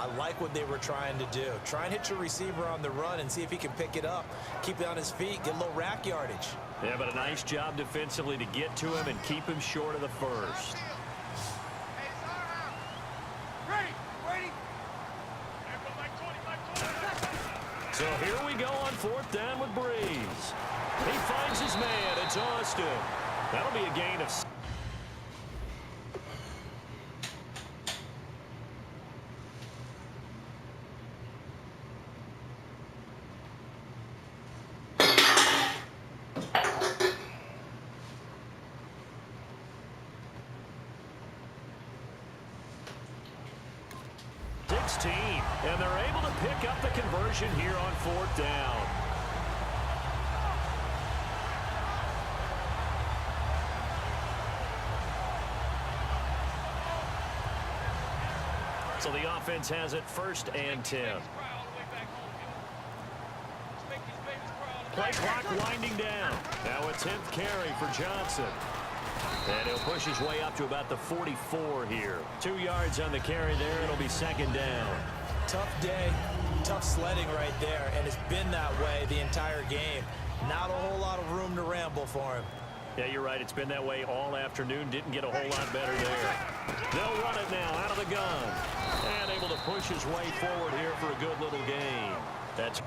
I like what they were trying to do. Try and hit your receiver on the run and see if he can pick it up, keep it on his feet, get a little rack yardage. Yeah, but a nice job defensively to get to him and keep him short of the first. So here we go on fourth down with Breeze. He finds his man. It's Austin. That'll be a gain of... And they're able to pick up the conversion here on fourth down. So the offense has it 1st and 10. Play clock winding down. Now a 10th carry for Johnson. And he'll push his way up to about the 44 here. 2 yards on the carry there. It'll be 2nd down. Tough day, tough sledding right there, and it's been that way the entire game. Not a whole lot of room to ramble for him. Yeah, you're right. It's been that way all afternoon. Didn't get a whole lot better there. They'll run it now out of the gun. And able to push his way forward here for a good little gain. That's...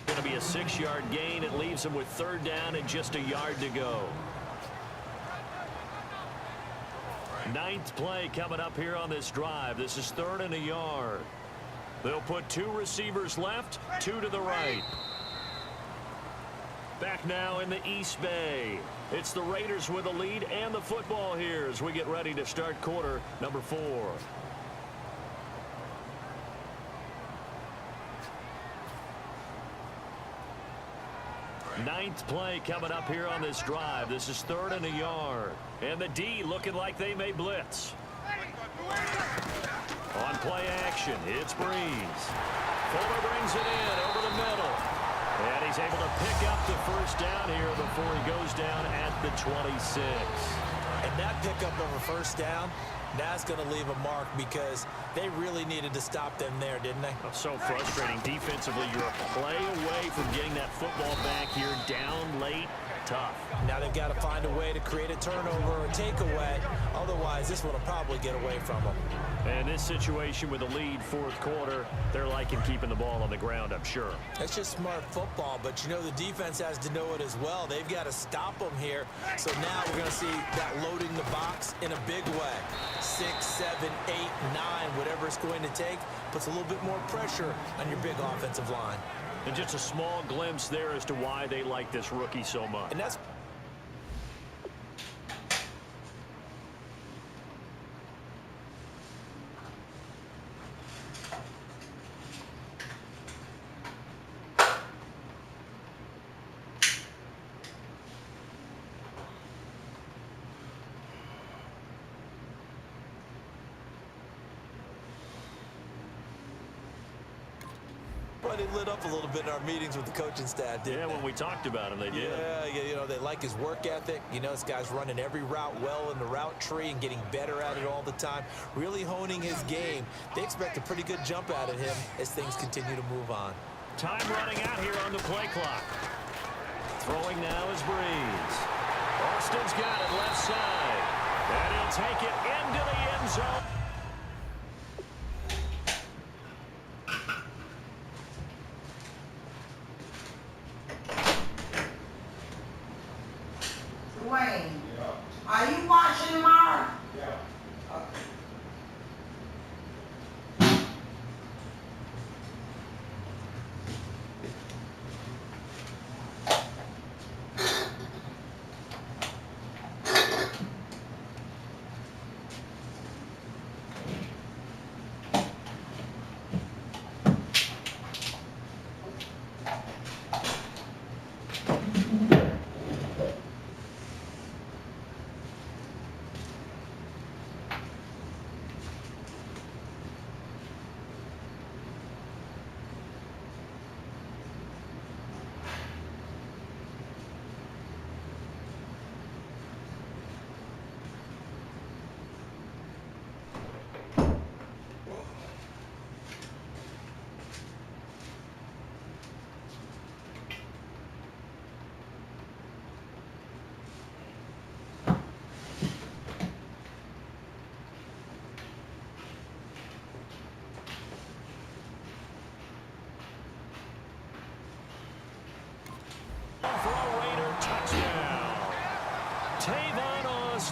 going to be a 6-yard gain. It leaves him with 3rd down and just a yard to go. 9th play coming up here on this drive. This is 3rd and a yard. They'll put 2 receivers left, 2 to the right. Back now in the East Bay. It's the Raiders with the lead and the football here as we get ready to start quarter number 4. 9th play coming up here on this drive. This is 3rd and a yard. And the D looking like they may blitz. On play action, it's Breeze. Fuller brings it in over the middle. And he's able to pick up the 1st down here before he goes down at the 26. And that pickup of a 1st down, that's going to leave a mark because they really needed to stop them there, didn't they? Oh, so frustrating. Defensively, you're a play away from getting that football back here down late. Tough. Now they've got to find a way to create a turnover or takeaway. Otherwise, this one will probably get away from them. And this situation with the lead 4th quarter, they're liking keeping the ball on the ground, I'm sure. That's just smart football, but you know the defense has to know it as well. They've got to stop them here. So now we're going to see that loading the box in a big way. 6, 7, 8, 9, whatever it's going to take, puts a little bit more pressure on your big offensive line. And just a small glimpse there as to why they like this rookie so much. And that's... Well, they lit up a little bit in our meetings with the coaching staff, didn't they? When we talked about him, they did. Yeah, you know, they like his work ethic. You know, this guy's running every route well in the route tree and getting better at it all the time, really honing his game. They expect a pretty good jump out of him as things continue to move on. Time running out here on the play clock. Throwing now is Breeze. Austin's got it left side. And he'll take it into the end zone. Wayne, are you watching, Mark? Yeah. Okay.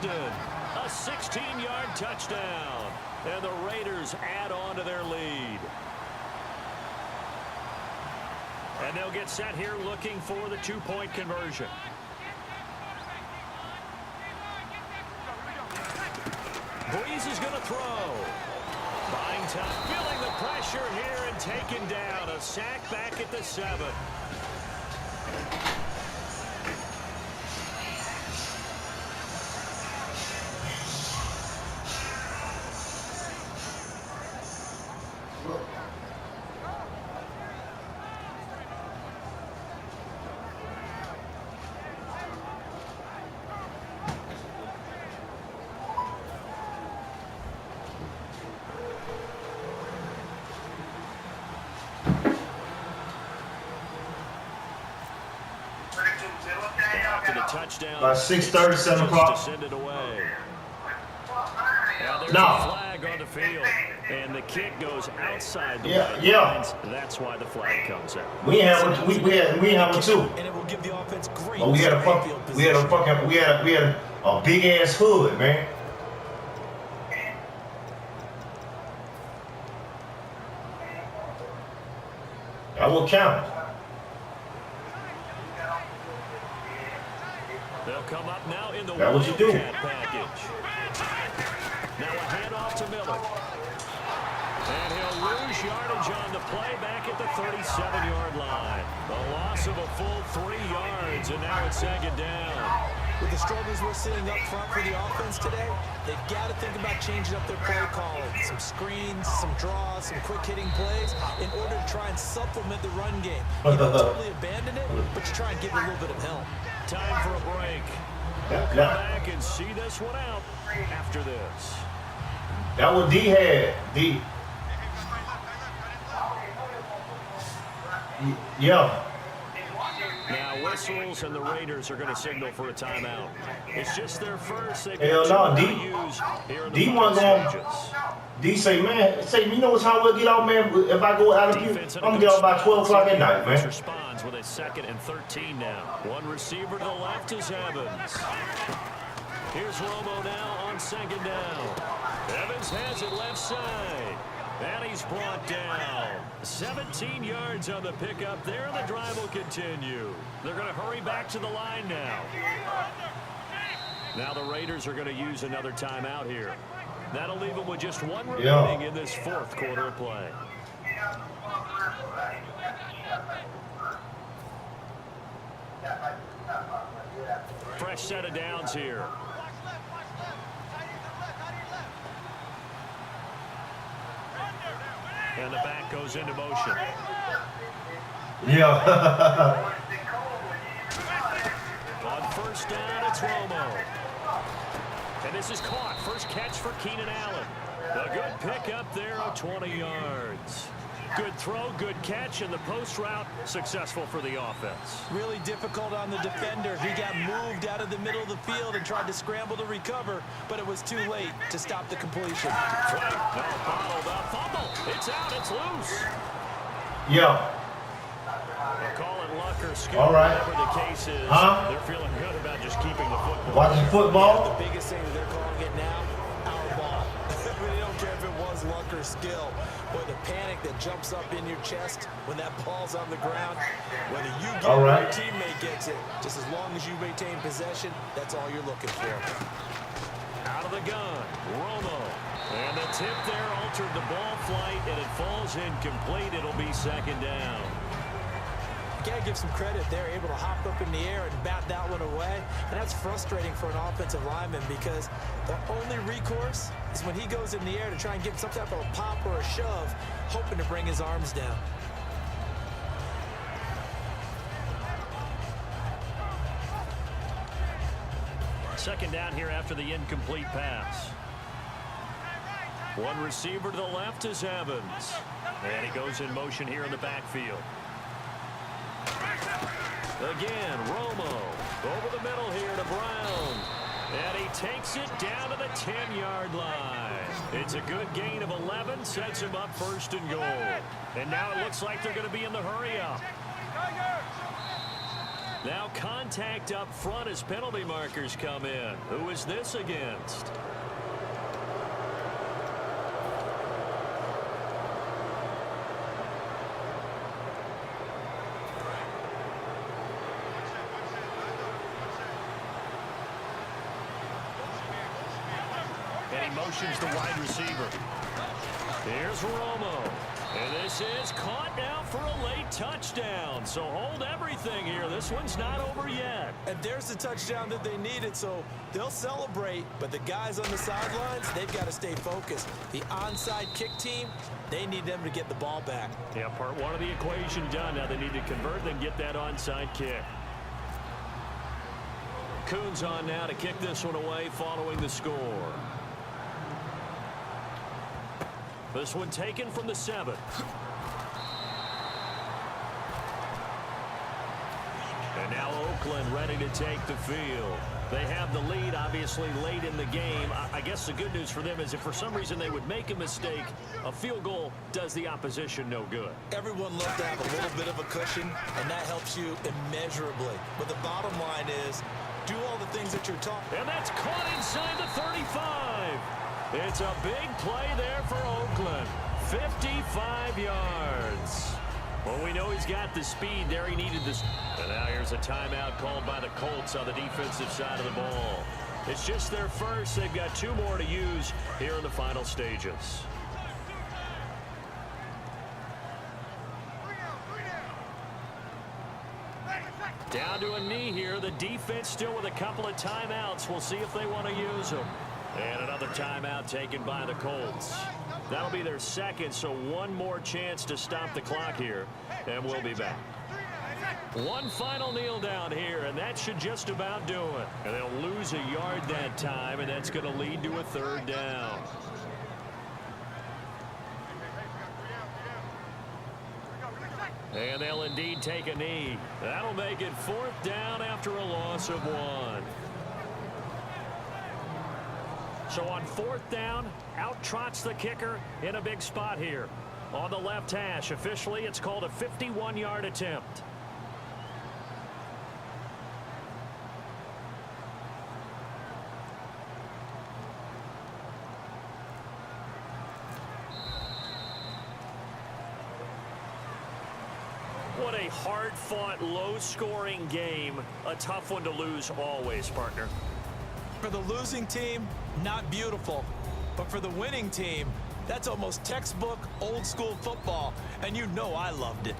Sexton. A 16-yard touchdown. And the Raiders add on to their lead. And they'll get set here looking for the two-point conversion. Breeze is going to throw. Buying time, feeling the pressure here and taken down. A sack back at the 7. About 6:30, 7 o'clock. No. Flag on the field, and the kick goes outside the lines. That's why the flag comes out. We had one too. And it will give the offense great. But we had a big ass hood, man. That will count. They'll come up now in the Wildcat package. Now a handoff to Miller. And he'll lose yardage on the play back at the 37-yard line. A loss of a full 3 yards, and now it's second down. With the struggles we're seeing up front for the offense today, they've got to think about changing up their play calling. Some screens, some draws, some quick-hitting plays in order to try and supplement the run game. You don't totally abandon it, but you try and give it a little bit of help. Time for a break. We'll come back and see this one out after this. That what D had. D. Yeah. Now whistles and the Raiders are going to signal for a timeout. It's just their first. Hell no, D one going. D say, man, you know what's how we'll get out, man? If I go out of here, I'm gonna get out by 12 o'clock at night, man. Responds with a 2nd and 13 now. One receiver to the left is Evans. Here's Romo now on 2nd down. Evans has it left side. And he's brought down. 17 yards on the pickup there, and the drive will continue. They're going to hurry back to the line now. Now the Raiders are going to use another timeout here. That'll leave them with just one remaining in this 4th quarter of play. Fresh set of downs here. And the back goes into motion. Yeah. On 1st down, it's Romo. And this is caught. First catch for Keenan Allen. A good pickup there of 20 yards. Good throw, good catch, and the post route successful for the offense. Really difficult on the defender. He got moved out of the middle of the field and tried to scramble to recover, but it was too late to stop the completion. Flag, no, bottled up, fumble. It's out, it's loose. Yeah. We'll call it luck or skill. All right. Whatever the case is, they're feeling good about just keeping the football. Watching football. The biggest thing that they're calling it now, our ball. They don't care if it was luck or skill. Boy, the panic that jumps up in your chest when that ball's on the ground, whether you get it or your teammate gets it, just as long as you maintain possession, that's all you're looking for. Out of the gun, Romo. And the tip there altered the ball flight, and it falls incomplete. It'll be 2nd down. You gotta give some credit. They're able to hop up in the air and bat that one away. And that's frustrating for an offensive lineman because the only recourse is when he goes in the air to try and get some type of a pop or a shove, hoping to bring his arms down. Second down here after the incomplete pass. One receiver to the left is Evans. And he goes in motion here in the backfield. Again, Romo over the middle here to Brown. And he takes it down to the 10-yard line. It's a good gain of 11, sets him up 1st and goal. And now it looks like they're going to be in the hurry up. Now contact up front as penalty markers come in. Who is this against? And he motions the wide receiver. Here's Romo. And this is caught now for a late touchdown. So hold everything here. This one's not over yet. And there's the touchdown that they needed, so they'll celebrate. But the guys on the sidelines, they've got to stay focused. The onside kick team, they need them to get the ball back. Yeah, part one of the equation done. Now they need to convert and get that onside kick. Coons on now to kick this one away following the score. This one taken from the 7. And now Oakland ready to take the field. They have the lead, obviously, late in the game. I guess the good news for them is if for some reason they would make a mistake, a field goal does the opposition no good. Everyone loves to have a little bit of a cushion, and that helps you immeasurably. But the bottom line is, do all the things that you're taught. And that's caught inside the 35. It's a big play there for Oakland. 55 yards. Well, we know he's got the speed there. He needed this. And now here's a timeout called by the Colts on the defensive side of the ball. It's just their first. They've got 2 more to use here in the final stages. Down to a knee here. The defense still with a couple of timeouts. We'll see if they want to use them. And another timeout taken by the Colts. That'll be their second, so one more chance to stop the clock here, and we'll be back. One final kneel down here, and that should just about do it. And they'll lose a yard that time, and that's going to lead to a 3rd down. And they'll indeed take a knee. That'll make it 4th down after a loss of 1. So on 4th down, out trots the kicker in a big spot here. On the left hash, officially it's called a 51-yard attempt. What a hard-fought, low-scoring game. A tough one to lose always, partner. For the losing team, not beautiful. But for the winning team, that's almost textbook old-school football. And you know I loved it.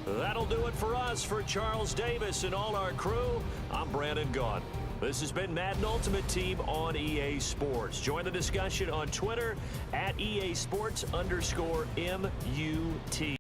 That'll do it for us. For Charles Davis and all our crew, I'm Brandon Gaudin. This has been Madden Ultimate Team on EA Sports. Join the discussion on Twitter at EA Sports_MUT.